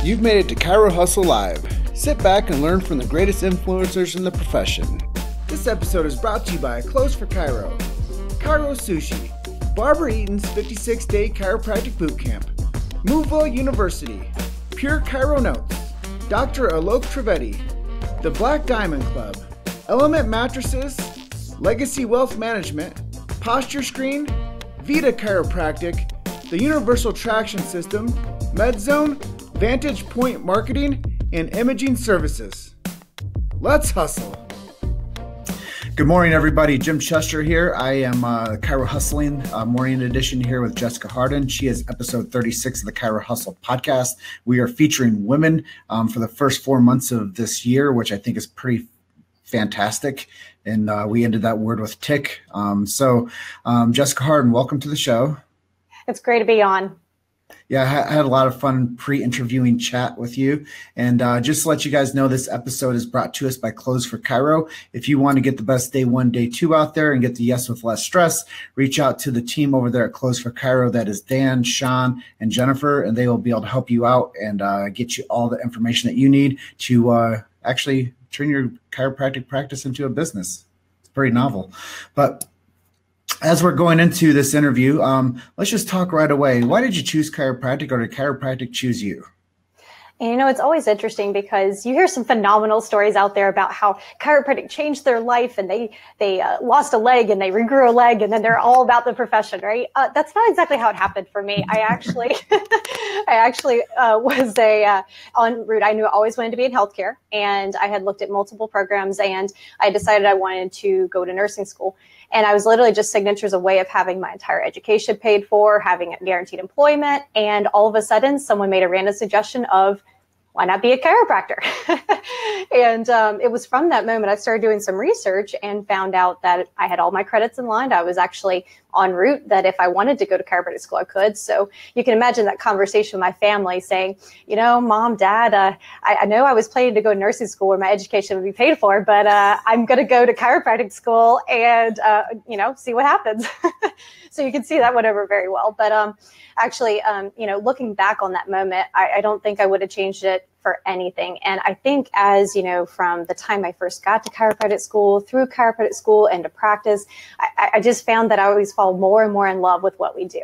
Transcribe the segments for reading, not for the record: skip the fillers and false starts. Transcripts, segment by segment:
You've made it to Chiro Hustle Live. Sit back and learn from the greatest influencers in the profession. This episode is brought to you by Clothes for Chiro, Chiro Sushi, Barbara Eaton's 56-day chiropractic bootcamp, Moveville University, Pure Chiro Notes, Dr. Alok Trivedi, the Black Diamond Club, Element Mattresses, Legacy Wealth Management, Posture Screen, Vita Chiropractic, the Universal Traction System, MedZone, Vantage Point Marketing, and Imaging Services. Let's hustle. Good morning, everybody. Jim Chester here. I am Chiro Hustling Morning Edition here with Jessica Harden. She is episode 36 of the Chiro Hustle podcast. We are featuring women for the first 4 months of this year, which I think is pretty fantastic. And we ended that word with tick. Jessica Harden, welcome to the show. It's great to be on. Yeah, I had a lot of fun pre-interviewing chat with you. And just to let you guys know, this episode is brought to us by Clothes for Chiro. If you want to get the best day one, day two out there and get the yes with less stress, reach out to the team over there at Clothes for Chiro. That is Dan, Sean, and Jennifer, and they will be able to help you out and get you all the information that you need to actually turn your chiropractic practice into a business. It's pretty novel. But as we're going into this interview, let's just talk right away. Why did you choose chiropractic, or did chiropractic choose you? And you know, it's always interesting because you hear some phenomenal stories out there about how chiropractic changed their life and they lost a leg and they regrew a leg and then they're all about the profession, right? That's not exactly how it happened for me. I actually was en route. I knew I always wanted to be in healthcare, and I had looked at multiple programs, and I decided I wanted to go to nursing school. And I was literally just signatures away of having my entire education paid for, having guaranteed employment. And all of a sudden, someone made a random suggestion of, why not be a chiropractor? And it was from that moment I started doing some research and found out that I had all my credits in line. I was actually en route, that if I wanted to go to chiropractic school, I could. So you can imagine that conversation with my family saying, you know, Mom, Dad, I know I was planning to go to nursing school where my education would be paid for, but I'm going to go to chiropractic school and, see what happens. So you can see that went over very well. But looking back on that moment, I don't think I would have changed it for anything. And I think as, you know, from the time I first got to chiropractic school, through chiropractic school and to practice, I just found that I always fall more and more in love with what we do.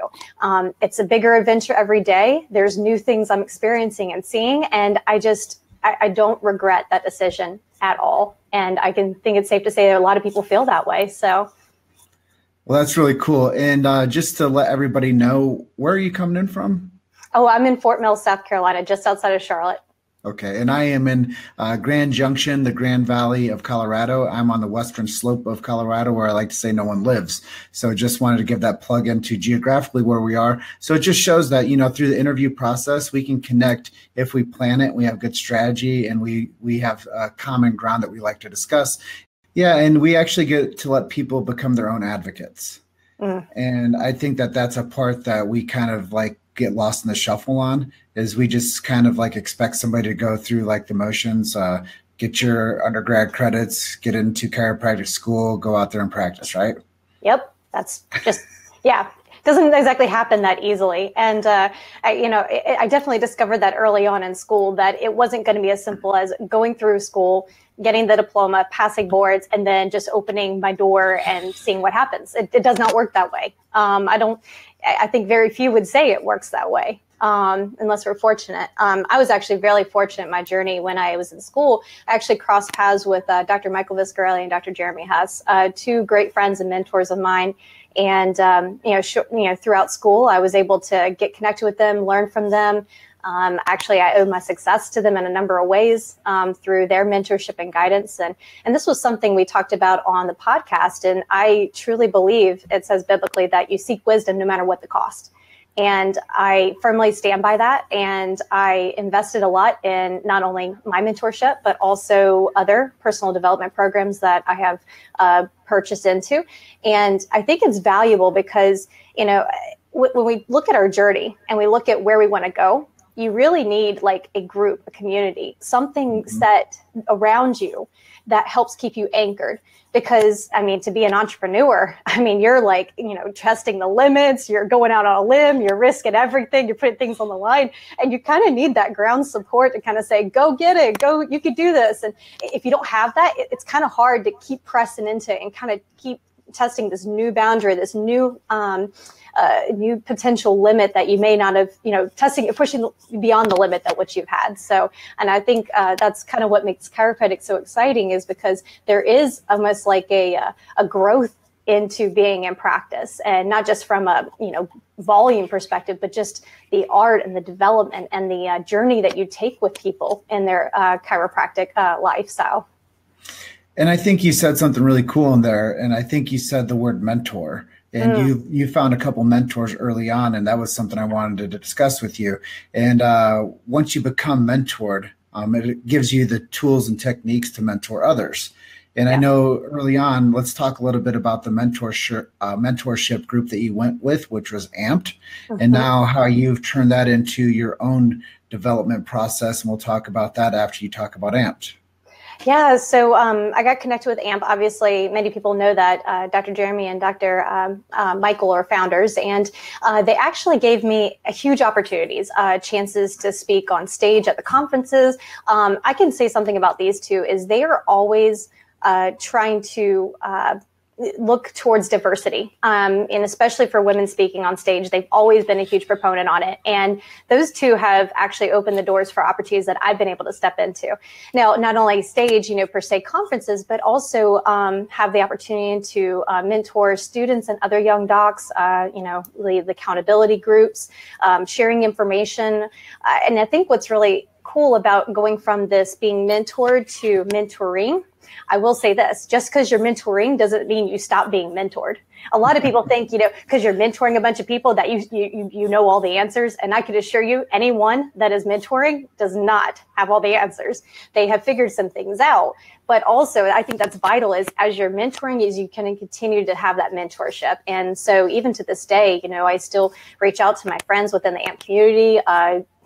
It's a bigger adventure every day. There's new things I'm experiencing and seeing. And I don't regret that decision at all. And I think it's safe to say that a lot of people feel that way. So. Well, that's really cool. And just to let everybody know, where are you coming in from? Oh, I'm in Fort Mill, South Carolina, just outside of Charlotte. Okay. And I am in Grand Junction, the Grand Valley of Colorado. I'm on the western slope of Colorado, where I like to say no one lives. So just wanted to give that plug into geographically where we are. So it just shows that, you know, through the interview process, we can connect if we plan it, we have good strategy, and we have common ground that we like to discuss. Yeah, and we actually get to let people become their own advocates. And I think that that's a part that we kind of like get lost in the shuffle on, is we just kind of like expect somebody to go through like the motions, get your undergrad credits, get into chiropractic school, go out there and practice, right? Yep, that's just, yeah. Doesn't exactly happen that easily. And, I definitely discovered that early on in school, that it wasn't going to be as simple as going through school, getting the diploma, passing boards, and then just opening my door and seeing what happens. It does not work that way. I think very few would say it works that way. Unless we're fortunate. I was actually very fortunate in my journey. When I was in school, I actually crossed paths with Dr. Michael Viscarelli and Dr. Jeremy Hess, two great friends and mentors of mine. And, throughout school, I was able to get connected with them, learn from them. Actually, I owe my success to them in a number of ways through their mentorship and guidance. And this was something we talked about on the podcast. And I truly believe it says biblically that you seek wisdom no matter what the cost. And I firmly stand by that. And I invested a lot in not only my mentorship, but also other personal development programs that I have purchased into. And I think it's valuable because, you know, when we look at our journey and we look at where we want to go, you really need like a group, a community, something set around you that helps keep you anchored. Because, I mean, to be an entrepreneur, I mean, you're like, testing the limits, you're going out on a limb, you're risking everything, you're putting things on the line, and you kind of need that ground support to kind of say, go get it, go, you could do this. And if you don't have that, it's kind of hard to keep pressing into it and kind of keep testing this new boundary, this new potential limit that you may not have, testing, pushing beyond the limit that which you've had. So, and I think that's kind of what makes chiropractic so exciting, is because there is almost like a growth into being in practice, and not just from a, volume perspective, but just the art and the development and the journey that you take with people in their chiropractic lifestyle. And I think you said something really cool in there. And I think you said the word mentor. And you found a couple mentors early on, and that was something I wanted to discuss with you. And once you become mentored, it gives you the tools and techniques to mentor others. And I know early on, let's talk a little bit about the mentorship group that you went with, which was Amped, and now how you've turned that into your own development process. And we'll talk about that after you talk about Amped. Yeah, so I got connected with AMP. Obviously, many people know that Dr. Jeremy and Dr. Michael are founders, and they actually gave me huge opportunities, chances to speak on stage at the conferences. I can say something about these two is they are always trying to look towards diversity, and especially for women speaking on stage. They've always been a huge proponent on it. And those two have actually opened the doors for opportunities that I've been able to step into. Now, not only stage, per se conferences, but also have the opportunity to mentor students and other young docs, the accountability groups, sharing information. And I think what's really cool about going from this being mentored to mentoring, I will say this, just because you're mentoring doesn't mean you stop being mentored. A lot of people think, because you're mentoring a bunch of people that you know all the answers. And I could assure you, anyone that is mentoring does not have all the answers. They have figured some things out. But also, I think that's vital is as you're mentoring is you can continue to have that mentorship. And so even to this day, I still reach out to my friends within the AMP community,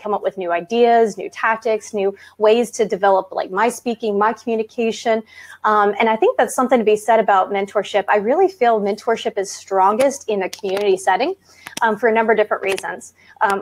come up with new ideas, new tactics, new ways to develop like my speaking, my communication. And I think that's something to be said about mentorship. I really feel mentorship is strongest in a community setting for a number of different reasons.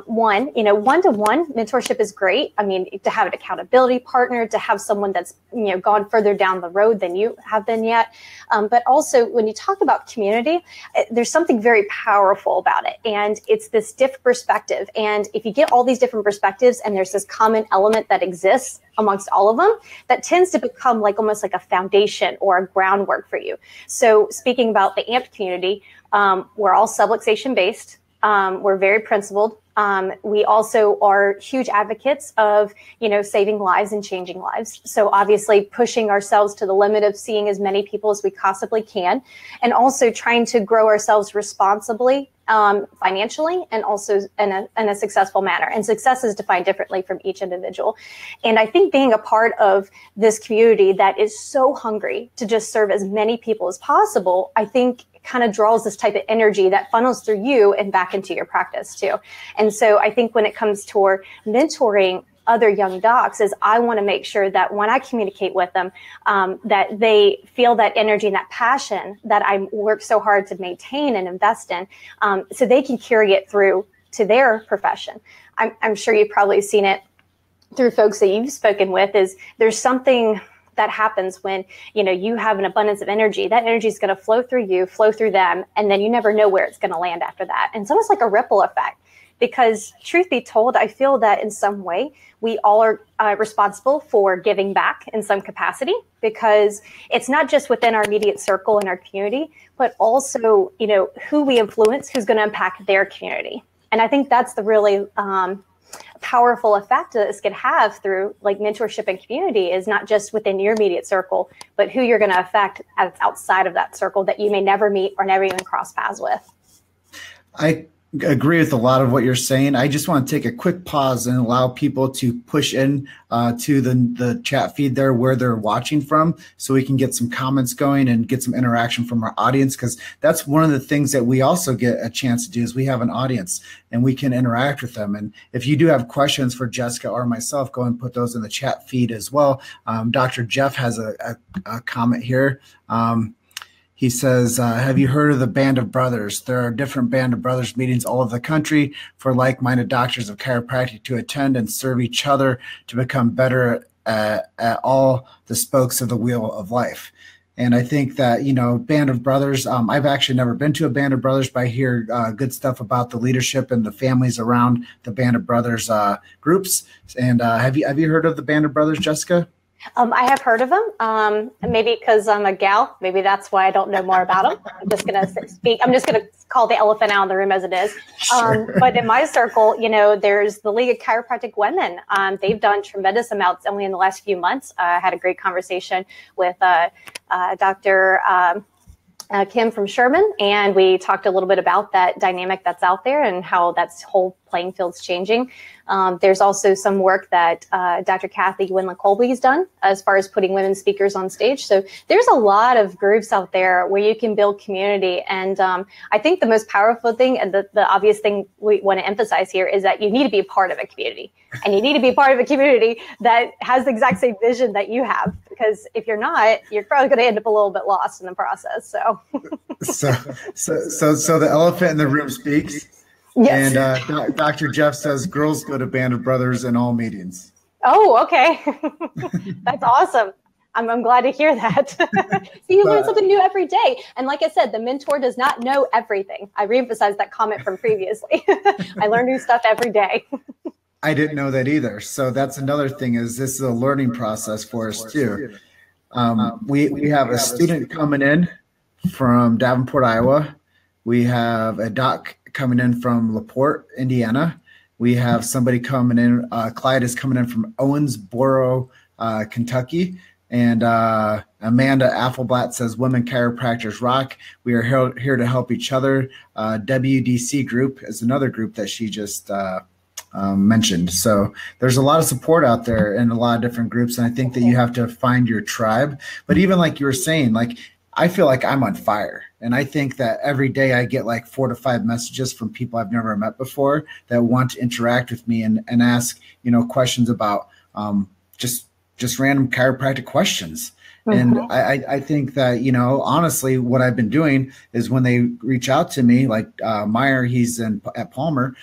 One, one-to-one mentorship is great. I mean, to have an accountability partner, to have someone that's, gone further down the road than you have been yet. But also when you talk about community, there's something very powerful about it. And it's this different perspective. And if you get all these different perspectives and there's this common element that exists amongst all of them, that tends to become like almost like a foundation or a groundwork for you. So speaking about the AMP community, we're all subluxation based. We're very principled. We also are huge advocates of, saving lives and changing lives. So obviously pushing ourselves to the limit of seeing as many people as we possibly can, and also trying to grow ourselves responsibly, financially, and also in a successful manner. And success is defined differently from each individual. And I think being a part of this community that is so hungry to just serve as many people as possible, I think kind of draws this type of energy that funnels through you and back into your practice too. And so I think when it comes to mentoring other young docs is I want to make sure that when I communicate with them, that they feel that energy and that passion that I work so hard to maintain and invest in, so they can carry it through to their profession. I'm sure you've probably seen it through folks that you've spoken with, is there's something that happens when, you have an abundance of energy. That energy is going to flow through you, flow through them, and then you never know where it's going to land after that. And it's almost like a ripple effect. Because truth be told, I feel that in some way, we all are responsible for giving back in some capacity, because it's not just within our immediate circle and our community, but also, who we influence, who's going to impact their community. And I think that's the really powerful effect that this could have through like mentorship and community, is not just within your immediate circle, but who you're going to affect outside of that circle that you may never meet or never even cross paths with. agree with a lot of what you're saying. I just want to take a quick pause and allow people to push in to the chat feed there where they're watching from, so we can get some comments going and get some interaction from our audience, because that's one of the things that we also get a chance to do is we have an audience and we can interact with them. And if you do have questions for Jessica or myself, go and put those in the chat feed as well. Dr. Jeff has a comment here. He says, have you heard of the Band of Brothers? There are different Band of Brothers meetings all over the country for like-minded doctors of chiropractic to attend and serve each other to become better at all the spokes of the wheel of life. And I think that, Band of Brothers, I've actually never been to a Band of Brothers, but I hear good stuff about the leadership and the families around the Band of Brothers groups. And have you heard of the Band of Brothers, Jessica? I have heard of them. Maybe because I'm a gal. Maybe that's why I don't know more about them. I'm just going to speak. I'm just going to call the elephant out in the room as it is. Sure. But in my circle, there's the League of Chiropractic Women. They've done tremendous amounts only in the last few months. I had a great conversation with Dr. Kim from Sherman, and we talked a little bit about that dynamic that's out there and how that whole playing field's changing. There's also some work that Dr. Kathy Winland Colby's done as far as putting women speakers on stage. So there's a lot of groups out there where you can build community. And I think the most powerful thing and the obvious thing we want to emphasize here is that you need to be a part of a community. And you need to be a part of a community that has the exact same vision that you have. Because if you're not, you're probably going to end up a little bit lost in the process. So the elephant in the room speaks. Yes. And Dr. Jeff says girls go to Band of Brothers in all meetings. Oh, okay. That's awesome. I'm glad to hear that. So you learn something new every day. And like I said, the mentor does not know everything. I reemphasized that comment from previously. I learn new stuff every day. I didn't know that either. So that's another thing, is this is a learning process for us too. We have a student coming in from Davenport, Iowa. We have a doc coming in from LaPorte, Indiana. We have somebody coming in, Clyde is coming in from Owensboro, Kentucky. And Amanda Affelblatt says, women chiropractors rock. We are here to help each other. WDC group is another group that she just mentioned. So there's a lot of support out there in a lot of different groups. And I think that you have to find your tribe. But even like you were saying, like, I feel like I'm on fire. And I think that every day I get like 4 to 5 messages from people I've never met before that want to interact with me and ask, questions about just random chiropractic questions. Mm-hmm. And I think that, honestly, what I've been doing is when they reach out to me, like Meyer, he's at Palmer,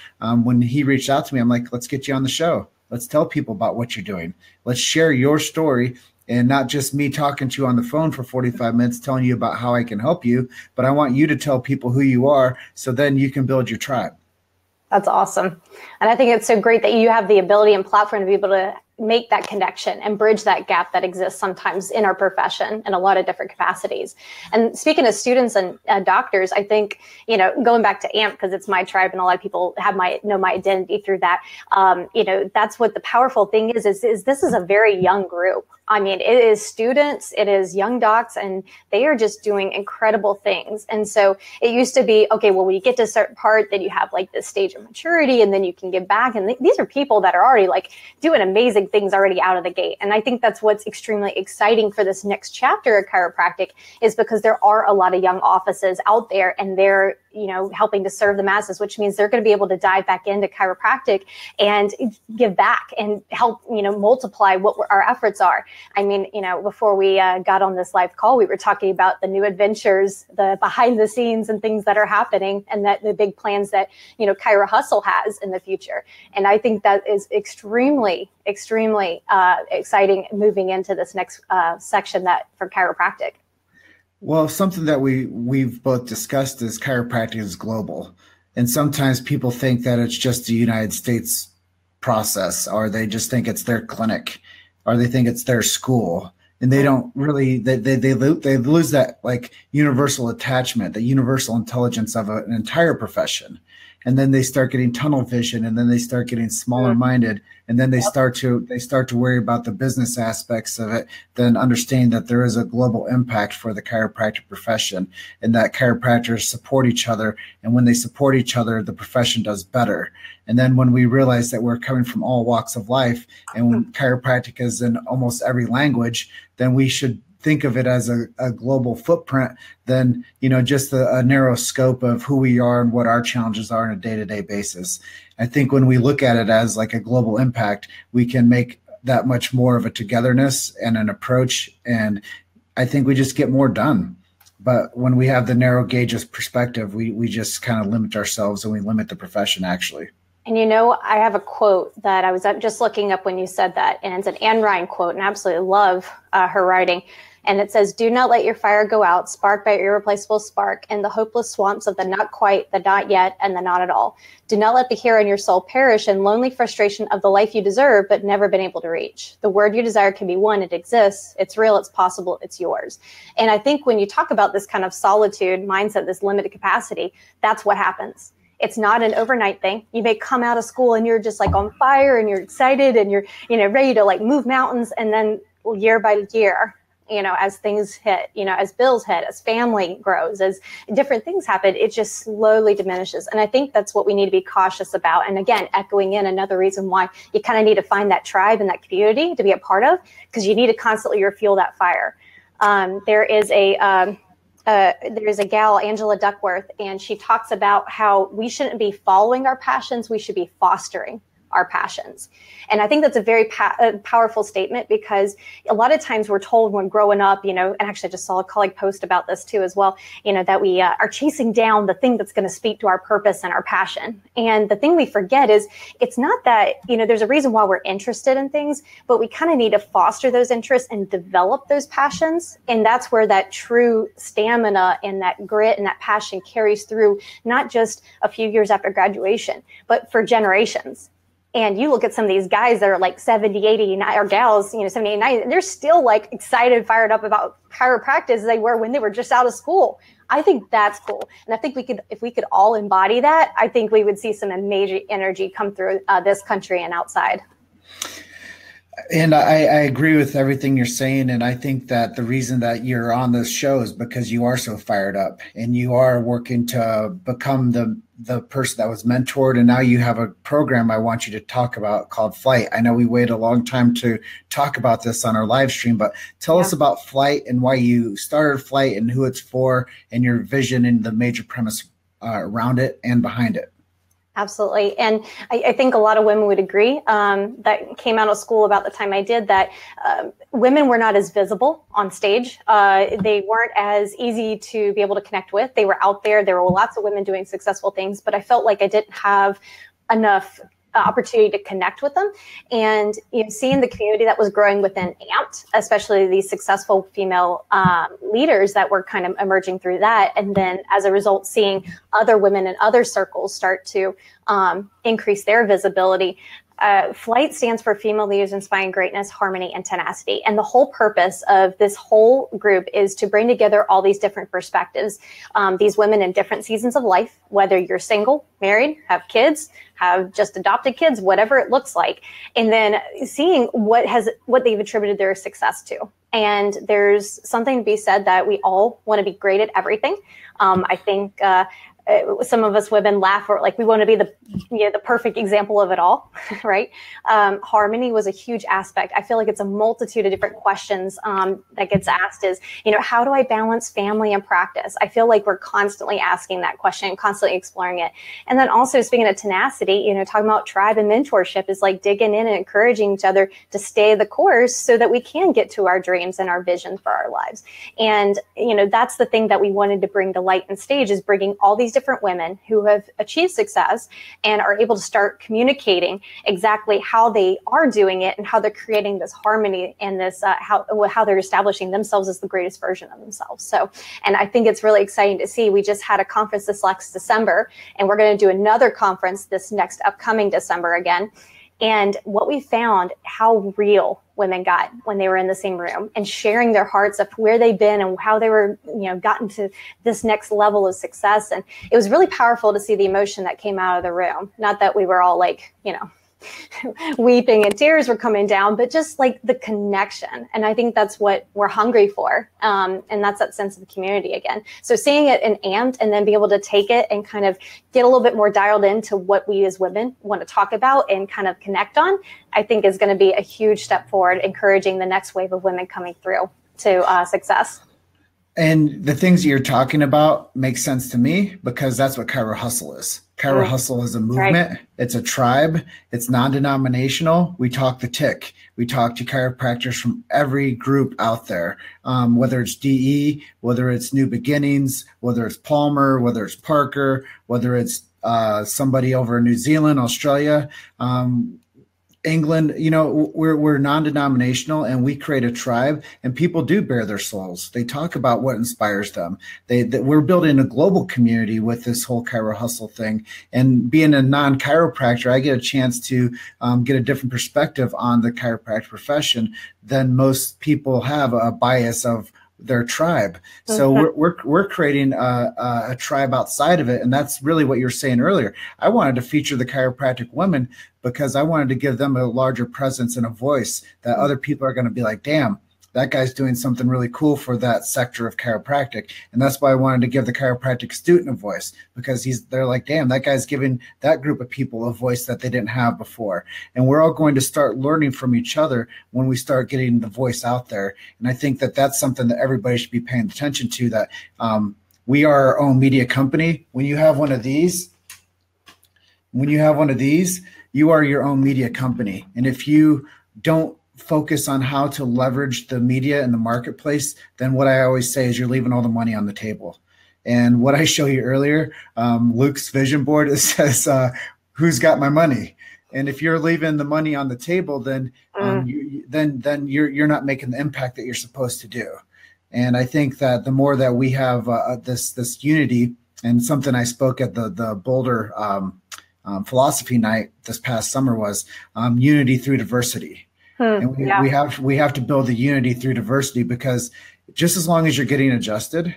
when he reached out to me, I'm like, let's get you on the show. Let's tell people about what you're doing. Let's share your story. And not just me talking to you on the phone for 45 minutes telling you about how I can help you, but I want you to tell people who you are so then you can build your tribe. That's awesome. And I think it's so great that you have the ability and platform to be able to make that connection and bridge that gap that exists sometimes in our profession in a lot of different capacities. And speaking of students and doctors, I think, going back to AMP, because it's my tribe and a lot of people know my identity through that, that's what the powerful thing is this is a very young group. I mean, it is students, it is young docs, and they are just doing incredible things. And so it used to be, okay, well, when you get to a certain part, then you have like this stage of maturity, and then you can give back. And these are people that are already like doing amazing things already out of the gate. And I think that's what's extremely exciting for this next chapter of chiropractic, is because there are a lot of young offices out there, and they're helping to serve the masses, which means they're going to be able to dive back into chiropractic and give back and help, multiply what our efforts are. I mean, before we got on this live call, we were talking about the new adventures, the behind the scenes and things that are happening, and that the big plans that, Chiro Hustle has in the future. And I think that is extremely, extremely exciting moving into this next section for chiropractic. Well, something that we've both discussed is chiropractic is global. And sometimes people think that it's just a United States process, or they just think it's their clinic, or they think it's their school. And they don't really, they lose that like universal attachment, the universal intelligence of an entire profession. and then they start getting tunnel vision, and then they start getting smaller minded, and then they start to worry about the business aspects of it, then understanding that there is a global impact for the chiropractic profession, and that chiropractors support each other, and when they support each other, the profession does better. And then when we realize that we're coming from all walks of life, and when chiropractic is in almost every language, then we should think of it as a global footprint than, just a narrow scope of who we are and what our challenges are on a day-to-day basis. I think when we look at it as like a global impact, we can make that much more of a togetherness and an approach. And I think we just get more done. But when we have the narrow gauges perspective, we just kind of limit ourselves, and we limit the profession actually. And I have a quote that I was just looking up when you said that, and it's an Anne Ryan quote, and I absolutely love her writing. And it says, "Do not let your fire go out, sparked by irreplaceable spark, in the hopeless swamps of the not quite, the not yet, and the not at all. Do not let the hero in your soul perish in lonely frustration of the life you deserve, but never been able to reach. The word you desire can be won. It exists. It's real. It's possible. It's yours." And I think when you talk about this kind of solitude mindset, this limited capacity, that's what happens. It's not an overnight thing. You may come out of school and you're just like on fire and you're excited and you're, ready to like move mountains. And then year by year, as things hit, as bills hit, as family grows, as different things happen, it just slowly diminishes. And I think that's what we need to be cautious about. And again, echoing in another reason why you kind of need to find that tribe and that community to be a part of, because you need to constantly refuel that fire. There's a gal, Angela Duckworth, and she talks about how we shouldn't be following our passions. We should be fostering our passions. And I think that's a very powerful statement, because a lot of times we're told when growing up, and actually I just saw a colleague post about this too as well, that we are chasing down the thing that's going to speak to our purpose and our passion. And the thing we forget is it's not that, there's a reason why we're interested in things, but we kind of need to foster those interests and develop those passions. And that's where that true stamina and that grit and that passion carries through, not just a few years after graduation, but for generations. And you look at some of these guys that are like 70, 80, or gals, 70, 90, they're still like excited, fired up about chiropractic as they were when they were just out of school. I think that's cool. And I think if we could all embody that, I think we would see some amazing energy come through this country and outside. And I agree with everything you're saying. And I think that the reason that you're on this show is because you are so fired up and you are working to become the person that was mentored. And now you have a program I want you to talk about called Flight. I know we waited a long time to talk about this on our live stream, but tell us about Flight and why you started Flight and who it's for and your vision and the major premise around it and behind it. Absolutely. And I think a lot of women would agree that came out of school about the time I did that women were not as visible on stage. They weren't as easy to be able to connect with. They were out there. There were lots of women doing successful things, but I felt like I didn't have enough opportunity to connect with them. And seeing the community that was growing within AMPT, especially these successful female leaders that were kind of emerging through that. And then as a result, seeing other women in other circles start to increase their visibility. Flight stands for Female Leaders Inspiring Greatness, Harmony, and Tenacity. And the whole purpose of this whole group is to bring together all these different perspectives, these women in different seasons of life, whether you're single, married, have kids, have just adopted kids, whatever it looks like, and then seeing what they've attributed their success to. And there's something to be said that we all want to be great at everything. I think some of us women laugh, or like we want to be the perfect example of it all, right? Harmony was a huge aspect. I feel like it's a multitude of different questions that gets asked is, how do I balance family and practice? I feel like we're constantly asking that question, constantly exploring it. And then also speaking of tenacity, talking about tribe and mentorship is like digging in and encouraging each other to stay the course so that we can get to our dreams and our vision for our lives. And, that's the thing that we wanted to bring to light and stage, is bringing all these different women who have achieved success and are able to start communicating exactly how they are doing it and how they're creating this harmony and this how they're establishing themselves as the greatest version of themselves. So, and I think it's really exciting to see. We just had a conference this last December, and we're going to do another conference this next upcoming December again. And what we found, how real women got when they were in the same room and sharing their hearts of where they've been and how they were, gotten to this next level of success. And it was really powerful to see the emotion that came out of the room. Not that we were all like, weeping and tears were coming down, but just like the connection. And I think that's what we're hungry for. And that's that sense of community again. So seeing it in amped and then be able to take it and kind of get a little bit more dialed into what we as women want to talk about and kind of connect on, I think is going to be a huge step forward, encouraging the next wave of women coming through to success. And the things you're talking about make sense to me because that's what Chiro Hustle is. Chiro Hustle is a movement. Right. It's a tribe. It's non-denominational. We talk the tick. We talk to chiropractors from every group out there, whether it's DE, whether it's New Beginnings, whether it's Palmer, whether it's Parker, whether it's somebody over in New Zealand, Australia, England. We're non-denominational and we create a tribe, and people do bare their souls. They talk about what inspires them. We're building a global community with this whole Chiro Hustle thing. And being a non-chiropractor, I get a chance to get a different perspective on the chiropractic profession than most people have a bias of their tribe. So we're creating a tribe outside of it. And that's really what you were saying earlier. I wanted to feature the chiropractic women because I wanted to give them a larger presence and a voice that other people are going to be like, damn, that guy's doing something really cool for that sector of chiropractic. And that's why I wanted to give the chiropractic student a voice, because they're like, damn, that guy's giving that group of people a voice that they didn't have before. And we're all going to start learning from each other when we start getting the voice out there. And I think that that's something that everybody should be paying attention to, that we are our own media company. When you have one of these, you are your own media company. And if you don't focus on how to leverage the media and the marketplace, then what I always say is you're leaving all the money on the table. And what I show you earlier, Luke's vision board, it says, who's got my money? And if you're leaving the money on the table, then you're not making the impact that you're supposed to do. And I think that the more that we have this unity, and something I spoke at the Boulder philosophy night this past summer was unity through diversity. And we have to build the unity through diversity, because just as long as you're getting adjusted,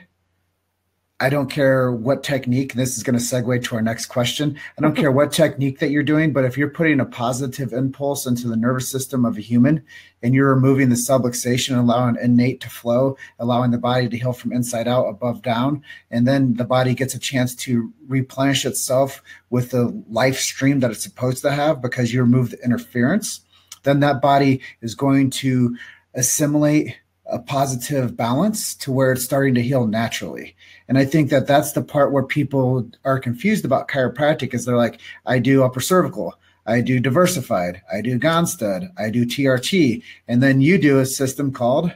I don't care what technique, and this is going to segue to our next question. I don't care what technique that you're doing, but if you're putting a positive impulse into the nervous system of a human and you're removing the subluxation, allowing innate to flow, allowing the body to heal from inside out, above down, and then the body gets a chance to replenish itself with the life stream that it's supposed to have because you remove the interference, then that body is going to assimilate a positive balance to where it's starting to heal naturally. And I think that that's the part where people are confused about chiropractic, is they're like, I do upper cervical, I do diversified, I do Gonstead, I do TRT, and then you do a system called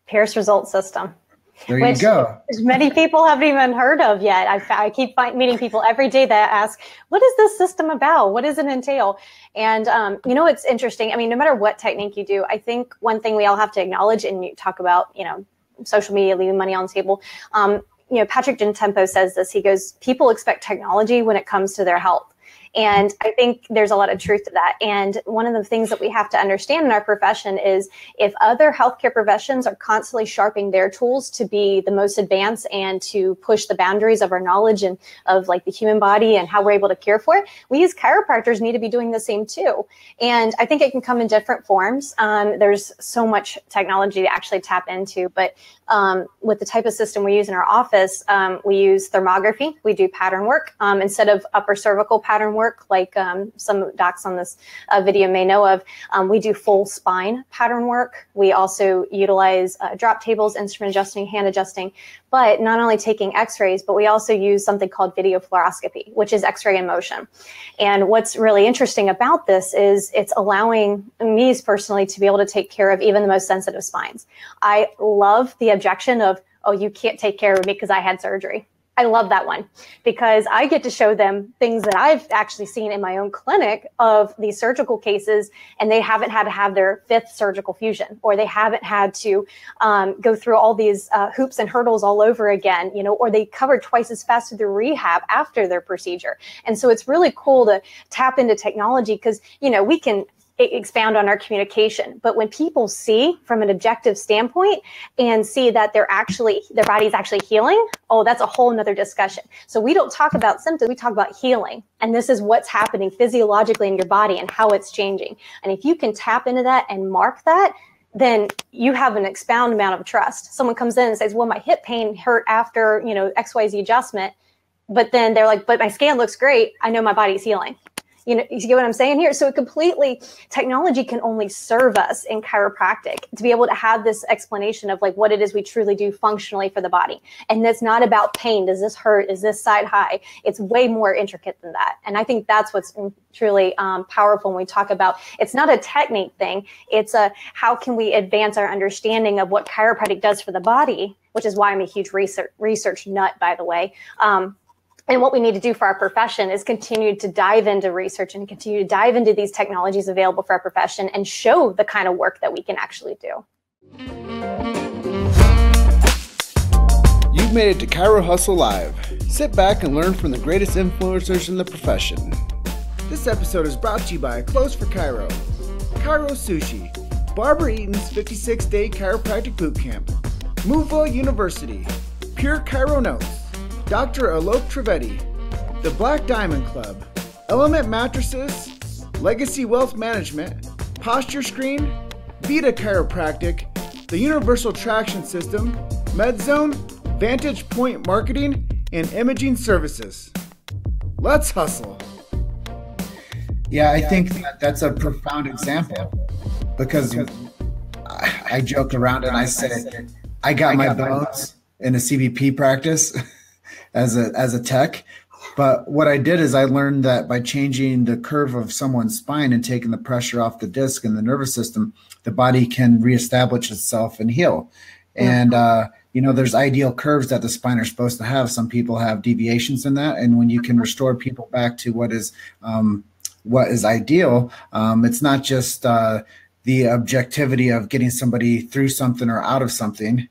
Pierce Result System. There you go. Many people haven't even heard of yet. I keep meeting people every day that ask, what is this system about? What does it entail? And, it's interesting. I mean, no matter what technique you do, I think one thing we all have to acknowledge, and you talk about, social media leaving money on the table. Patrick Gentempo says this. He goes, people expect technology when it comes to their health. And I think there's a lot of truth to that. And one of the things that we have to understand in our profession is if other healthcare professions are constantly sharpening their tools to be the most advanced and to push the boundaries of our knowledge and of like the human body and how we're able to care for it, we as chiropractors need to be doing the same too. And I think it can come in different forms. There's so much technology to actually tap into, but with the type of system we use in our office, we use thermography. We do pattern work instead of upper cervical pattern work like some docs on this video may know of. We do full spine pattern work. We also utilize drop tables, instrument adjusting, hand adjusting, but not only taking x-rays, but we also use something called video fluoroscopy, which is x-ray in motion. And what's really interesting about this is it's allowing me personally to be able to take care of even the most sensitive spines. I love the objection of, oh, you can't take care of me because I had surgery. I love that one because I get to show them things that I've actually seen in my own clinic of these surgical cases, and they haven't had to have their 5th surgical fusion, or they haven't had to go through all these hoops and hurdles all over again, or they covered twice as fast through the rehab after their procedure. And so it's really cool to tap into technology because, we can expound on our communication. But when people see from an objective standpoint and see that their body's actually healing, oh, that's a whole nother discussion. So we don't talk about symptoms, we talk about healing. And this is what's happening physiologically in your body and how it's changing. And if you can tap into that and mark that, then you have an expound amount of trust. Someone comes in and says, well, my hip pain hurt after, XYZ adjustment. But then they're like, but my scan looks great. I know my body's healing. You get what I'm saying here? So technology can only serve us in chiropractic to be able to have this explanation of like what it is we truly do functionally for the body. And it's not about pain. Does this hurt? Is this side high? It's way more intricate than that. And I think that's what's truly powerful when we talk about, it's not a technique thing. It's how can we advance our understanding of what chiropractic does for the body, which is why I'm a huge research nut, by the way. And what we need to do for our profession is continue to dive into research and continue to dive into these technologies available for our profession and show the kind of work that we can actually do. You've made it to Chiro Hustle Live. Sit back and learn from the greatest influencers in the profession. This episode is brought to you by Clothes for Chiro, Chiro Sushi, Barbara Eaton's 56-day chiropractic bootcamp, Moveville University, Pure Chiro Notes, Dr. Alok Trivedi, the Black Diamond Club, Element Mattresses, Legacy Wealth Management, Posture Screen, Vita Chiropractic, the Universal Traction System, MedZone, Vantage Point Marketing, and Imaging Services. Let's hustle. Yeah, I think that's a profound example because I joke around and I say, I got my bones in a CBP practice as a tech. But what I did is I learned that by changing the curve of someone's spine and taking the pressure off the disc and the nervous system, the body can reestablish itself and heal. And, there's ideal curves that the spine are supposed to have. Some people have deviations in that. And when you can restore people back to what is ideal, it's not just the objectivity of getting somebody through something or out of something.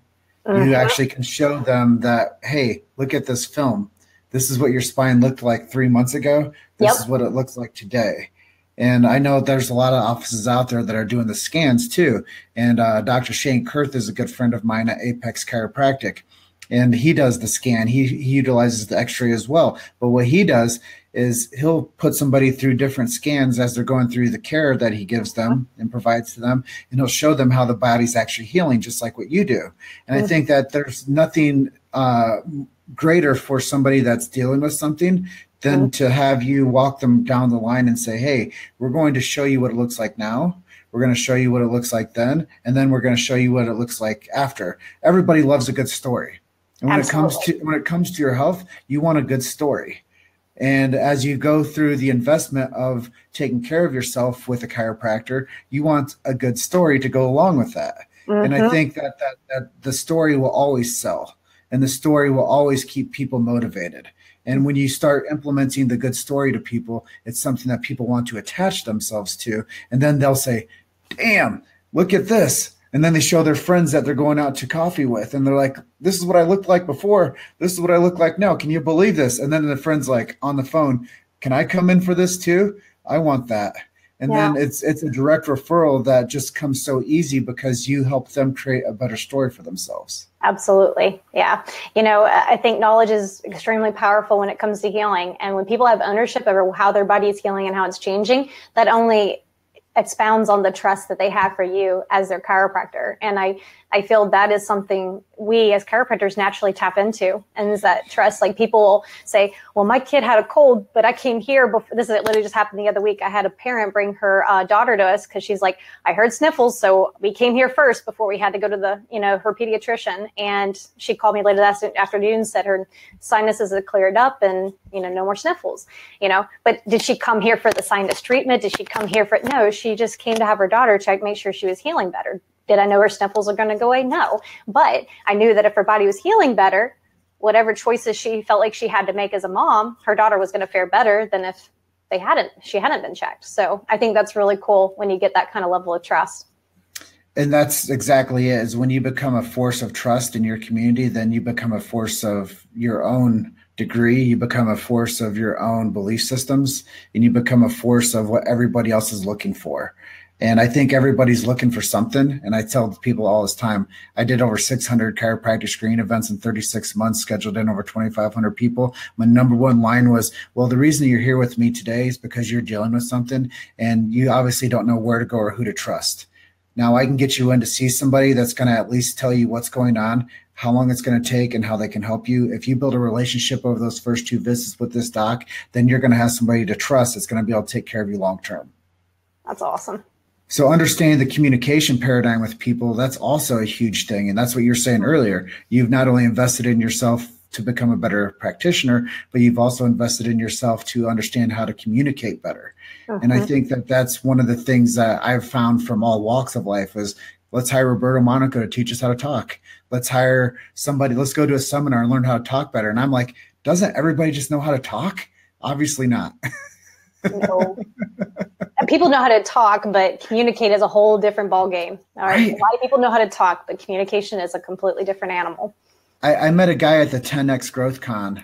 You actually can show them that, hey, look at this film. This is what your spine looked like 3 months ago. This is what it looks like today. And I know there's a lot of offices out there that are doing the scans too. And Dr. Shane Kurth is a good friend of mine at Apex Chiropractic. And he does the scan. He utilizes the x-ray as well. But what he does is he'll put somebody through different scans as they're going through the care that he gives them and provides to them. And he'll show them how the body's actually healing, just like what you do. And I think that there's nothing greater for somebody that's dealing with something than to have you walk them down the line and say, hey, we're going to show you what it looks like now. We're going to show you what it looks like then. And then we're going to show you what it looks like after. Everybody loves a good story. And when it comes to your health, you want a good story. And as you go through the investment of taking care of yourself with a chiropractor, you want a good story to go along with that. And I think that the story will always sell, and the story will always keep people motivated. And when you start implementing the good story to people, it's something that people want to attach themselves to. And then they'll say, damn, look at this. And then they show their friends that they're going out to coffee with. And they're like, this is what I looked like before. This is what I look like now. Can you believe this? And then the friend's like on the phone, can I come in for this too? I want that. And then it's a direct referral that just comes so easy because you help them create a better story for themselves. Absolutely. Yeah. I think knowledge is extremely powerful when it comes to healing. And when people have ownership over how their body is healing and how it's changing, that only expounds on the trust that they have for you as their chiropractor. And I feel that is something we as chiropractors naturally tap into, and is that trust. Like people will say, well, my kid had a cold, but I came here before. This literally just happened the other week. I had a parent bring her daughter to us because she's like, I heard sniffles. So we came here first before we had to go to her pediatrician. And she called me later that afternoon and said her sinuses had cleared up and, no more sniffles, but did she come here for the sinus treatment? Did she come here for it? No, she just came to have her daughter checked, make sure she was healing better. Did I know her sniffles are going to go away? No. But I knew that if her body was healing better, whatever choices she felt like she had to make as a mom, her daughter was going to fare better than if she hadn't been checked. So I think that's really cool when you get that kind of level of trust. And that's exactly it, is when you become a force of trust in your community, then you become a force of your own degree, you become a force of your own belief systems, and you become a force of what everybody else is looking for. And I think everybody's looking for something. And I tell people all this time, I did over 600 chiropractic screening events in 36 months, scheduled in over 2,500 people. My number one line was, well, the reason you're here with me today is because you're dealing with something and you obviously don't know where to go or who to trust. Now I can get you in to see somebody that's going to at least tell you what's going on, how long it's going to take, and how they can help you. If you build a relationship over those first 2 visits with this doc, then you're going to have somebody to trust that's going to be able to take care of you long term. That's awesome. So understanding the communication paradigm with people, that's also a huge thing. And that's what you're saying earlier. You've not only invested in yourself to become a better practitioner, but you've also invested in yourself to understand how to communicate better. And I think that that's one of the things that I've found from all walks of life is, let's hire Roberto Monaco to teach us how to talk. Let's hire somebody, let's go to a seminar and learn how to talk better. And I'm like, doesn't everybody just know how to talk? Obviously not. No. People know how to talk, but communicate is a whole different ballgame. All right. A lot of people know how to talk, but communication is a completely different animal. I met a guy at the 10X Growth Con,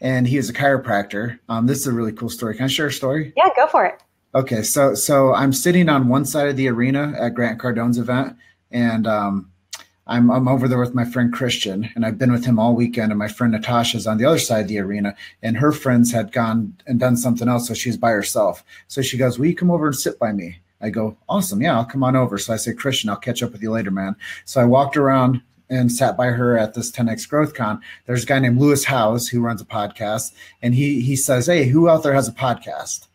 and he is a chiropractor. This is a really cool story. Can I share a story? Yeah, go for it. Okay, so I'm sitting on one side of the arena at Grant Cardone's event, and I'm over there with my friend Christian, and I've been with him all weekend, and my friend Natasha's on the other side of the arena, and her friends had gone and done something else, so she's by herself. So she goes, will you come over and sit by me? I go, awesome, yeah, I'll come on over. So I say, Christian, I'll catch up with you later, man. So I walked around and sat by her at this 10X Growth Con. There's a guy named Lewis Howes who runs a podcast, and he says, hey, who out there has a podcast?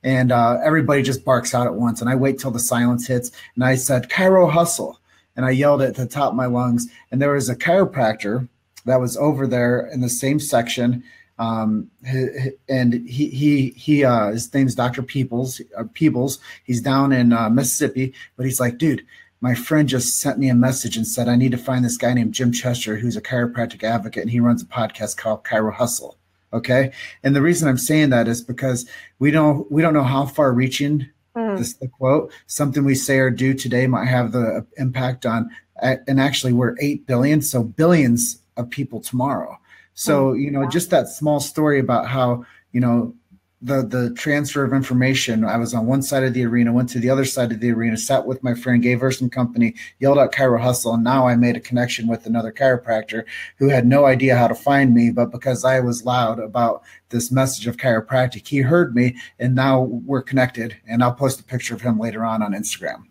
And everybody just barks out at once, and I wait till the silence hits, and I said, Chiro Hustle. And I yelled it at the top of my lungs. And there was a chiropractor that was over there in the same section. And his name's Dr. Peebles. He's down in Mississippi, but he's like, dude, my friend just sent me a message and said, I need to find this guy named Jim Chester, who's a chiropractic advocate, and he runs a podcast called Chiro Hustle. Okay. And the reason I'm saying that is because we don't know how far reaching this is the quote. Something we say or do today might have the impact on, and actually we're 8 billion, so billions of people tomorrow. So, just that small story about how, the transfer of information. I was on one side of the arena, went to the other side of the arena, sat with my friend, gave her some company, yelled out Chiro Hustle, and now I made a connection with another chiropractor who had no idea how to find me, but because I was loud about this message of chiropractic, he heard me, and now we're connected, and I'll post a picture of him later on Instagram.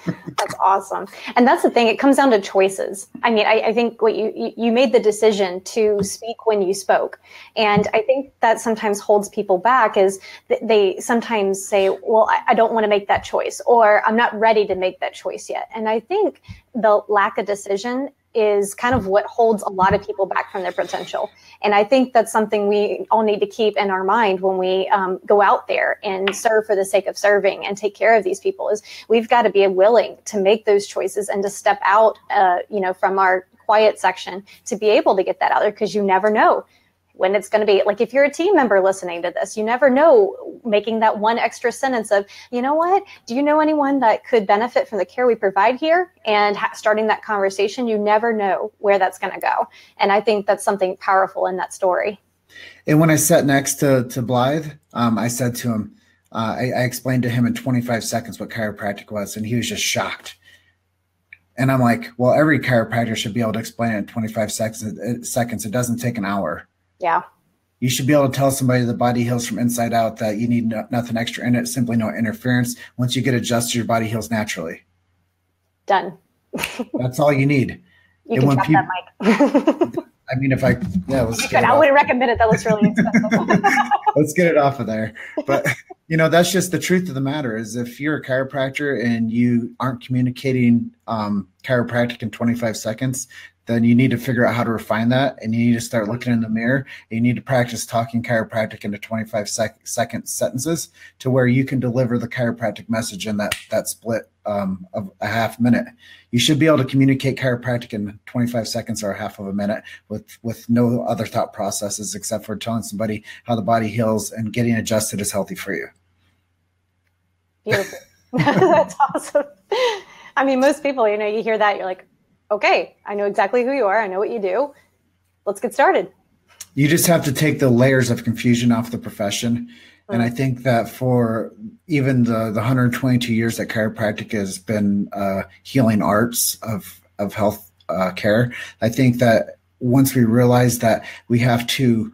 That's awesome. And that's the thing. It comes down to choices. I mean, I think what you made the decision to speak when you spoke. And I think that sometimes holds people back is they sometimes say, well, I don't want to make that choice, or I'm not ready to make that choice yet. And I think the lack of decision is kind of what holds a lot of people back from their potential. And I think that's something we all need to keep in our mind when we go out there and serve for the sake of serving and take care of these people, is we've got to be willing to make those choices and to step out, from our quiet section to be able to get that out there, because you never know when it's going to be. Like, if you're a team member listening to this, you never know, making that one extra sentence of, you know what, do you know anyone that could benefit from the care we provide here? And starting that conversation, you never know where that's going to go. And I think that's something powerful in that story. And when I sat next to Blythe, I said to him, I explained to him in 25 seconds what chiropractic was, and he was just shocked. And I'm like, well, every chiropractor should be able to explain it in 25 seconds. It doesn't take an hour. Yeah. You should be able to tell somebody the body heals from inside out, that you need nothing extra in it, simply no interference. Once you get adjusted, your body heals naturally. Done. That's all you need. You can drop that mic. I mean, I wouldn't recommend it. That looks really expensive. Let's get it off of there. But, that's just the truth of the matter, is if you're a chiropractor and you aren't communicating chiropractic in 25 seconds, then you need to figure out how to refine that, and you need to start looking in the mirror, and you need to practice talking chiropractic into 25-second sentences to where you can deliver the chiropractic message in that split of a half minute. You should be able to communicate chiropractic in 25 seconds or a half of a minute with no other thought processes except for telling somebody how the body heals and getting adjusted is healthy for you. Beautiful. That's awesome. I mean, most people, you hear that, you're like, okay, I know exactly who you are. I know what you do. Let's get started. You just have to take the layers of confusion off the profession. And I think that for even the 122 years that chiropractic has been healing arts of health care, I think that once we realize that we have to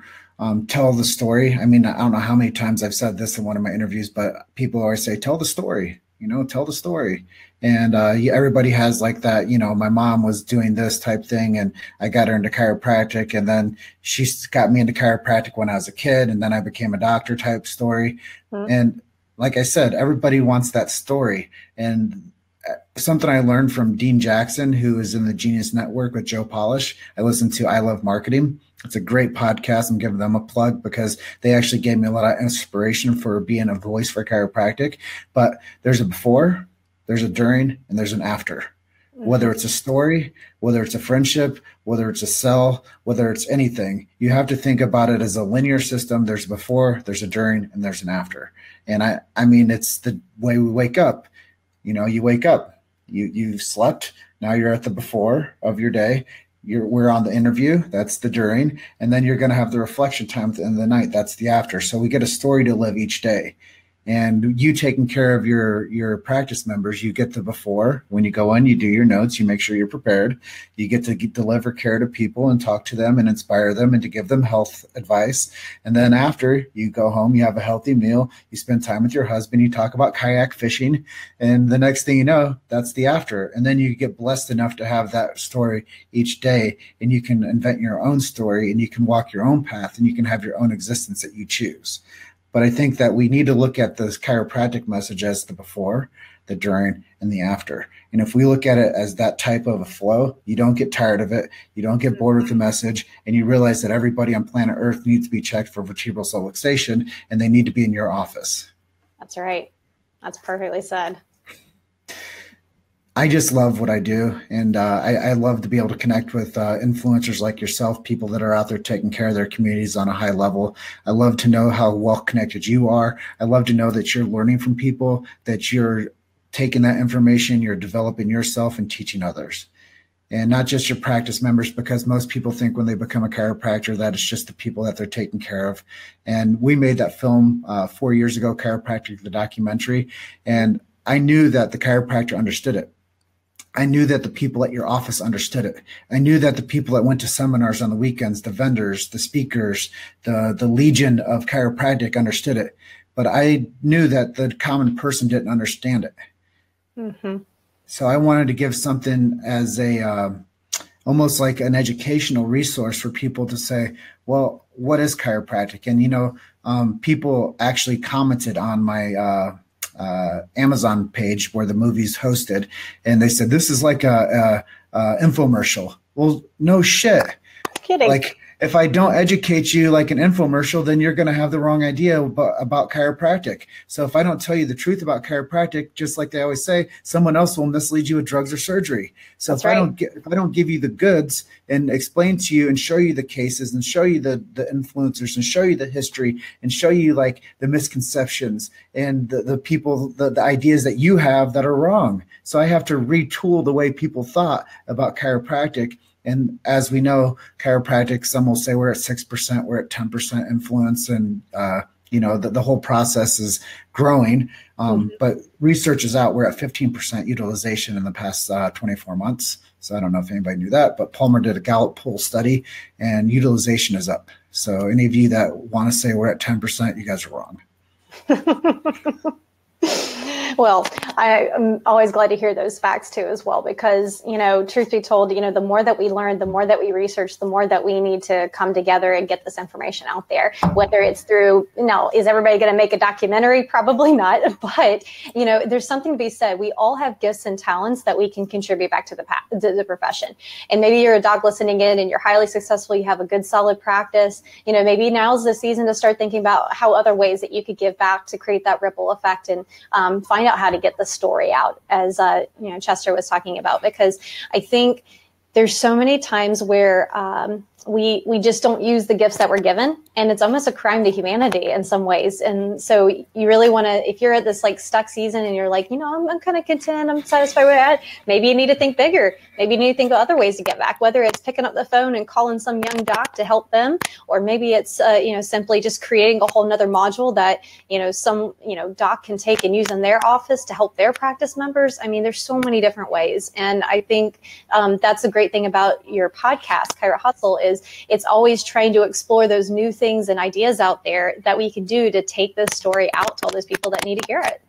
tell the story. I mean, I don't know how many times I've said this in one of my interviews, but people always say, tell the story, tell the story. And everybody has like that, my mom was doing this type thing and I got her into chiropractic, and then she got me into chiropractic when I was a kid, and then I became a doctor type story. And like I said, everybody wants that story. And something I learned from Dean Jackson, who is in the Genius Network with Joe Polish. I listen to I Love Marketing. It's a great podcast. I'm giving them a plug because they actually gave me a lot of inspiration for being a voice for chiropractic. But there's a before, there's a during, and there's an after. Whether it's a story, whether it's a friendship, whether it's a sell, whether it's anything, you have to think about it as a linear system. There's a before, there's a during, and there's an after. And I mean, it's the way we wake up. You wake up, you've slept. Now you're at the before of your day. We're on the interview. That's the during. And then you're going to have the reflection time at the end of the night. That's the after. So we get a story to live each day. And you taking care of your practice members, you get the before. When you go in, you do your notes, you make sure you're prepared. You get to deliver care to people and talk to them and inspire them and to give them health advice. And then after you go home, you have a healthy meal, you spend time with your husband, you talk about kayak fishing. And the next thing you know, that's the after. And then you get blessed enough to have that story each day, and you can invent your own story and you can walk your own path and you can have your own existence that you choose. But I think that we need to look at this chiropractic message as the before, the during, and the after. And if we look at it as that type of a flow, you don't get tired of it. You don't get bored with the message. And you realize that everybody on planet Earth needs to be checked for vertebral subluxation, and they need to be in your office. That's right. That's perfectly said. I just love what I do. And I love to be able to connect with influencers like yourself, people that are out there taking care of their communities on a high level. I love to know how well connected you are. I love to know that you're learning from people, that you're taking that information, you're developing yourself and teaching others. And not just your practice members, because most people think when they become a chiropractor that it's just the people that they're taking care of. And we made that film 4 years ago, Chiropractic, the documentary. And I knew that the chiropractor understood it. I knew that the people at your office understood it. I knew that the people that went to seminars on the weekends, the vendors, the speakers, the legion of chiropractic understood it. But I knew that the common person didn't understand it. So I wanted to give something as a almost like an educational resource for people to say, well, what is chiropractic? And, people actually commented on my Amazon page where the movie's hosted, and they said this is like a infomercial. Well, no shit. Kidding. Like, if I don't educate you like an infomercial, then you're going to have the wrong idea about chiropractic. So if I don't tell you the truth about chiropractic, just like they always say, someone else will mislead you with drugs or surgery. So if I don't give you the goods and explain to you and show you the cases and show you the influencers and show you the history and show you like the misconceptions and the people, the ideas that you have that are wrong. So I have to retool the way people thought about chiropractic. And as we know, chiropractic, some will say we're at 6%, we're at 10% influence, and the whole process is growing. But research is out. We're at 15% utilization in the past 24 months. So I don't know if anybody knew that, but Palmer did a Gallup poll study, and utilization is up. So any of you that want to say we're at 10%, you guys are wrong. Well, I'm always glad to hear those facts too, as well, because, truth be told, the more that we learn, the more that we research, the more that we need to come together and get this information out there, whether it's through, is everybody going to make a documentary? Probably not. But, there's something to be said. We all have gifts and talents that we can contribute back to the profession. And maybe you're a doc listening in and you're highly successful. You have a good, solid practice. Maybe now's the season to start thinking about how other ways that you could give back to create that ripple effect and find out how to get the story out, as Chester was talking about, because I think there's so many times where we just don't use the gifts that we're given, and it's almost a crime to humanity in some ways. And so you really want to, if you're at this like stuck season and you're like, I'm kind of content, I'm satisfied with that, maybe you need to think bigger. Maybe you need to think of other ways to get back, whether it's picking up the phone and calling some young doc to help them, or maybe it's simply just creating a whole nother module that some doc can take and use in their office to help their practice members. I mean, there's so many different ways, and I think that's the great thing about your podcast, Chiro Hustle, is it's always trying to explore those new things and ideas out there that we can do to take this story out to all those people that need to hear it.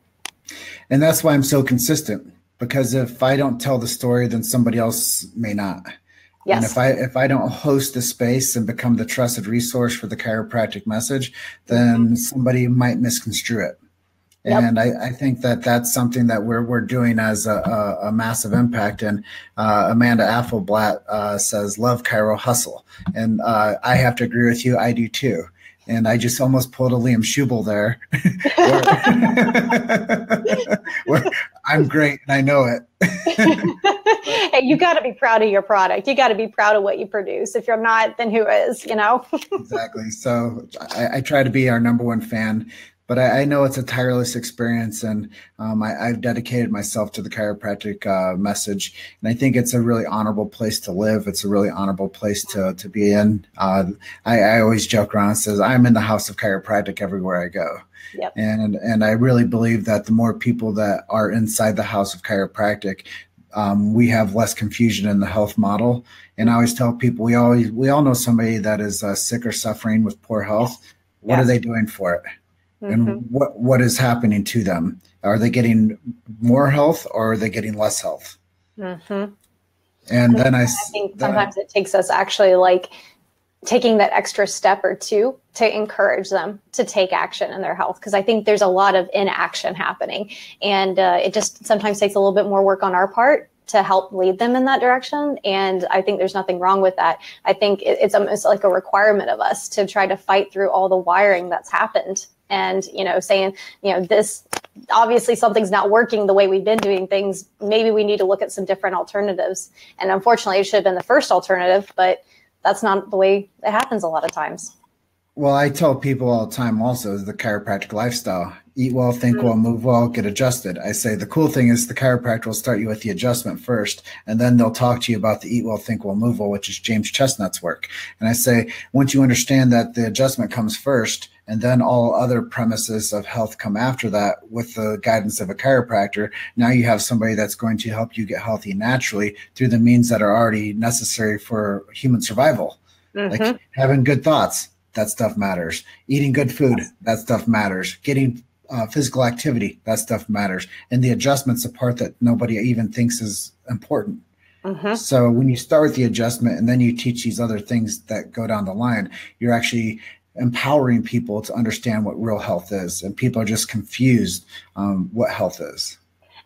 And that's why I'm so consistent, because if I don't tell the story, then somebody else may not. Yes. And if I don't host the space and become the trusted resource for the chiropractic message, then somebody might misconstrue it. Yep. And I think that that's something that we're doing as a massive impact. And Amanda Affelblatt says, love Chiro Hustle. And I have to agree with you. I do too. And I just almost pulled a Liam Schubel there. where I'm great and I know it. Hey, you got to be proud of your product. You got to be proud of what you produce. If you're not, then who is, Exactly. So I try to be our number one fan. But I know it's a tireless experience, and I've dedicated myself to the chiropractic message. And I think it's a really honorable place to live. It's a really honorable place to be in. I always joke around and says, I'm in the house of chiropractic everywhere I go. Yep. And I really believe that the more people that are inside the house of chiropractic, we have less confusion in the health model. And I always tell people, we all know somebody that is sick or suffering with poor health. What are they doing for it? And what is happening to them? Are they getting more health, or are they getting less health? And then I think sometimes it takes us actually like taking that extra step or two to encourage them to take action in their health. Because I think there's a lot of inaction happening, and it just sometimes takes a little bit more work on our part to help lead them in that direction. And I think there's nothing wrong with that. I think it's almost like a requirement of us to try to fight through all the wiring that's happened. And, saying, this, obviously something's not working the way we've been doing things. Maybe we need to look at some different alternatives. And unfortunately, it should have been the first alternative, but that's not the way it happens a lot of times. Well, I tell people all the time also, the chiropractic lifestyle: eat well, think well, move well, get adjusted. I say the cool thing is the chiropractor will start you with the adjustment first, and then they'll talk to you about the eat well, think well, move well, which is James Chestnut's work. And I say, once you understand that the adjustment comes first, and then all other premises of health come after that with the guidance of a chiropractor, now you have somebody that's going to help you get healthy naturally through the means that are already necessary for human survival. Like having good thoughts, that stuff matters. Eating good food, that stuff matters. Getting physical activity, that stuff matters. And the adjustment's a part that nobody even thinks is important. So when you start with the adjustment and then you teach these other things that go down the line, you're actually empowering people to understand what real health is. And people are just confused what health is.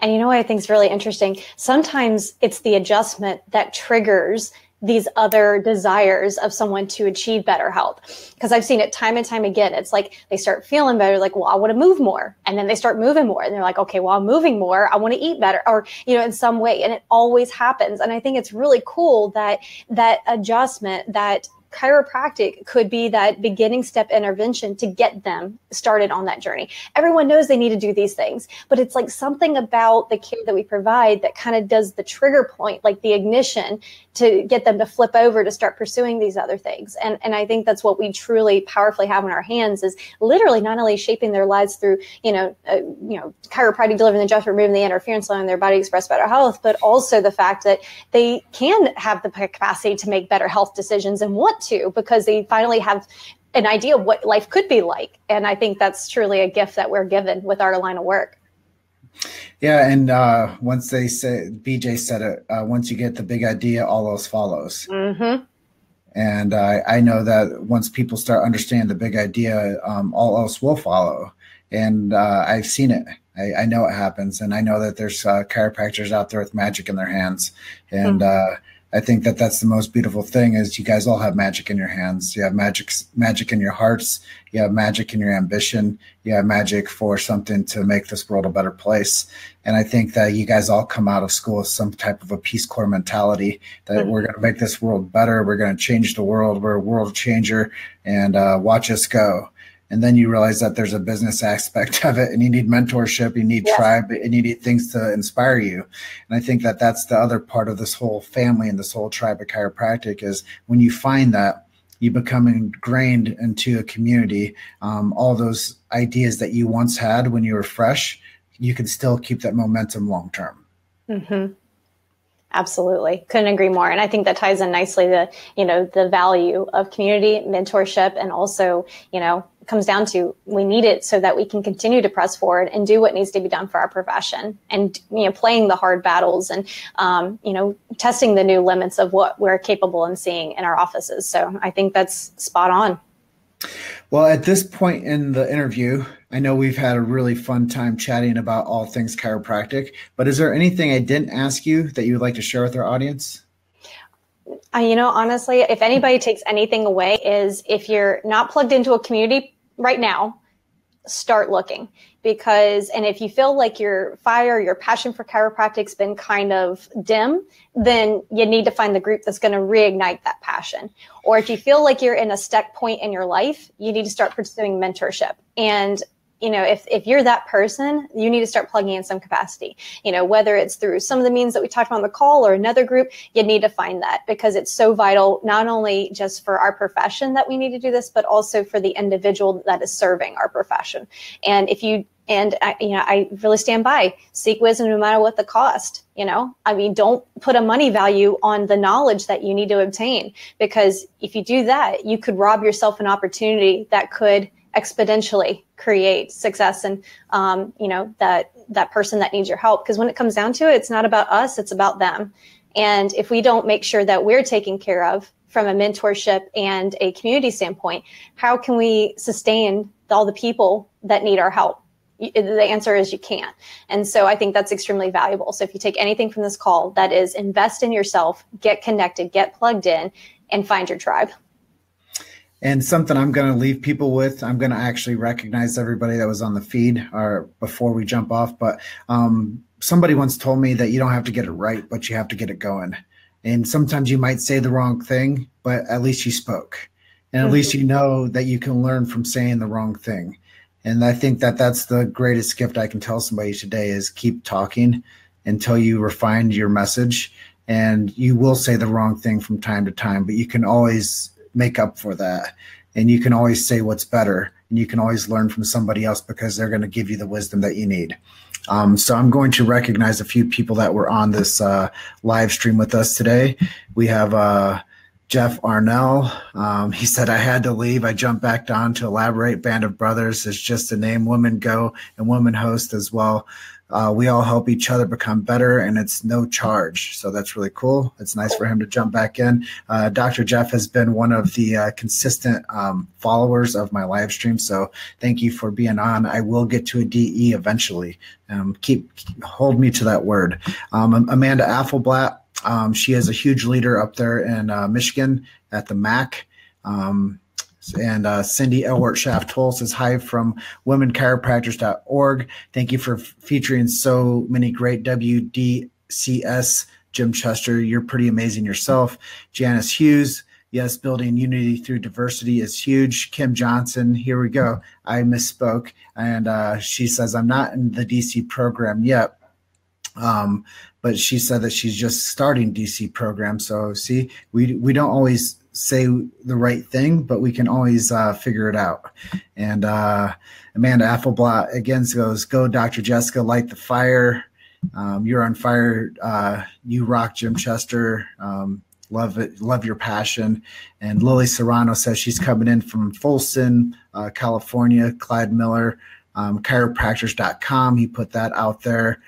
And what I think is really interesting, sometimes it's the adjustment that triggers these other desires of someone to achieve better health. Because I've seen it time and time again. It's like they start feeling better, like, well, I want to move more. And then they start moving more. And they're like, okay, well, I'm moving more. I want to eat better, or, in some way. And it always happens. And I think it's really cool that that adjustment, that chiropractic could be that beginning step intervention to get them started on that journey. Everyone knows they need to do these things, but it's like something about the care that we provide that kind of does the trigger point, like the ignition to get them to flip over to start pursuing these other things. And I think that's what we truly powerfully have in our hands, is literally not only shaping their lives through, chiropractic, delivering the adjustment, removing the interference, allowing their body to express better health, but also the fact that they can have the capacity to make better health decisions and want to, because they finally have an idea of what life could be like. And I think that's truly a gift that we're given with our line of work. Yeah. And once they say, BJ said it, once you get the big idea, all else follows. And I know that once people start understanding the big idea, all else will follow. And I've seen it. I know it happens. And I know that there's chiropractors out there with magic in their hands. And I think that that's the most beautiful thing is you guys all have magic in your hands. You have magic in your hearts. You have magic in your ambition. You have magic for something to make this world a better place. And I think that you guys all come out of school with some type of a Peace Corps mentality that we're going to make this world better. We're going to change the world. We're a world changer, and watch us go. And then you realize that there's a business aspect of it, and you need mentorship, you need tribe, and you need things to inspire you. And I think that that's the other part of this whole family and this whole tribe of chiropractic is when you find that, you become ingrained into a community. All those ideas that you once had when you were fresh, you can still keep that momentum long term. Mm-hmm. Absolutely. Couldn't agree more. And I think that ties in nicely the value of community, mentorship, and also, comes down to we need it so that we can continue to press forward and do what needs to be done for our profession and, playing the hard battles and, testing the new limits of what we're capable in seeing in our offices. So I think that's spot on. Well, at this point in the interview, I know we've had a really fun time chatting about all things chiropractic, but is there anything I didn't ask you that you would like to share with our audience? Honestly, if anybody takes anything away is if you're not plugged into a community right now, start looking and if you feel like your passion for chiropractic's been kind of dim, then you need to find the group that's going to reignite that passion. Or if you feel like you're in a stuck point in your life, you need to start pursuing mentorship. And if you're that person, you need to start plugging in some capacity, whether it's through some of the means that we talked about on the call or another group, you need to find that because it's so vital, not only just for our profession that we need to do this, but also for the individual that is serving our profession. And I really stand by seek wisdom no matter what the cost, don't put a money value on the knowledge that you need to obtain, because if you do that, you could rob yourself an opportunity that could exponentially create success and, that person that needs your help. Because when it comes down to it, it's not about us, it's about them. And if we don't make sure that we're taken care of from a mentorship and a community standpoint, how can we sustain all the people that need our help? The answer is you can't. And so I think that's extremely valuable. So if you take anything from this call, that is invest in yourself, get connected, get plugged in, and find your tribe. And something I'm going to leave people with, I'm going to actually recognize everybody that was on the feed or before we jump off. But somebody once told me that you don't have to get it right, but you have to get it going. And sometimes you might say the wrong thing, but at least you spoke. And at least you know that you can learn from saying the wrong thing. And I think that that's the greatest gift I can tell somebody today is keep talking until you refine your message. And you will say the wrong thing from time to time, but you can always make up for that. And you can always say what's better. And you can always learn from somebody else because they're going to give you the wisdom that you need. So I'm going to recognize a few people that were on this live stream with us today. We have Jeff Arnell. He said, I had to leave. I jumped back on to elaborate. Band of Brothers is just a name. Women Go and Women Host as well. We all help each other become better, and it's no charge. So that's really cool. It's nice for him to jump back in. Dr. Jeff has been one of the consistent followers of my live stream. So thank you for being on. I will get to a DE eventually. Hold me to that word. Amanda Affelblatt. She is a huge leader up there in Michigan at the MAC. And Cindy Elwart Shaft-Toll says, hi from womenchiropractors.org. Thank you for featuring so many great WDCS. Jim Chester, you're pretty amazing yourself. Janice Hughes, yes, building unity through diversity is huge. Kim Johnson, here we go. I misspoke. And she says, I'm not in the DC program yet. But she said that she's just starting DC program. So see, we don't always say the right thing, but we can always figure it out. And Amanda Affelblatt again goes, go Dr. Jessica, light the fire. You're on fire. You rock, Jim Chester. Love it. Love your passion. And Lily Serrano says she's coming in from Folsom, California. Clyde Miller, chiropractors.com. He put that out there.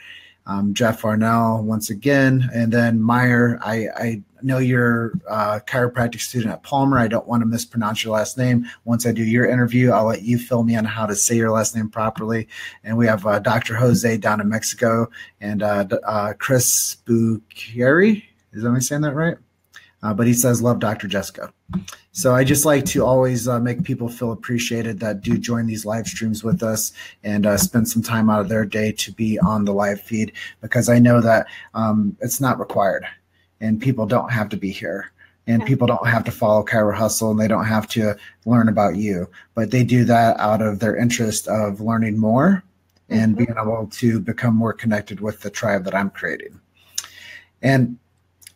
Jeff Arnell once again, and then Meyer. I know you're a chiropractic student at Palmer. I don't want to mispronounce your last name. Once I do your interview, I'll let you fill me on how to say your last name properly. And we have Dr. Jose down in Mexico, and Chris Bucheri. Is that me saying that right? but he says, love Dr. Jessica. So I just like to always make people feel appreciated that do join these live streams with us and spend some time out of their day to be on the live feed, because I know that it's not required and people don't have to be here. And people don't have to follow Chiro Hustle, and they don't have to learn about you, but they do that out of their interest of learning more and being able to become more connected with the tribe that I'm creating. And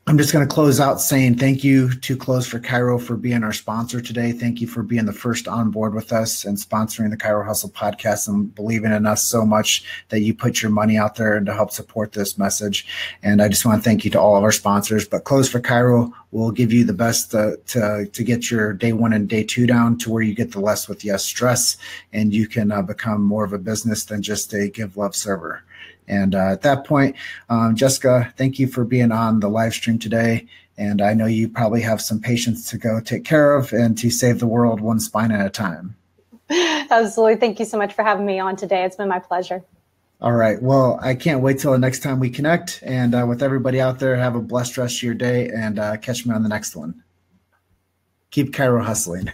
I'm just going to close out saying thank you to Close for Chiro for being our sponsor today. Thank you for being the first on board with us and sponsoring the Chiro Hustle podcast and believing in us so much that you put your money out there and to help support this message. And I just want to thank you to all of our sponsors. But Close for Chiro will give you the best to get your day 1 and day 2 down to where you get the less with yes stress, and you can become more of a business than just a give love server. And at that point, Jessica, thank you for being on the live stream today. And I know you probably have some patients to go take care of and to save the world one spine at a time. Absolutely. Thank you so much for having me on today. It's been my pleasure. All right. Well, I can't wait till the next time we connect. And with everybody out there, have a blessed rest of your day, and catch me on the next one. Keep Chiro hustling.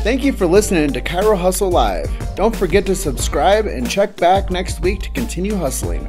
Thank you for listening to Chiro Hustle Live. Don't forget to subscribe and check back next week to continue hustling.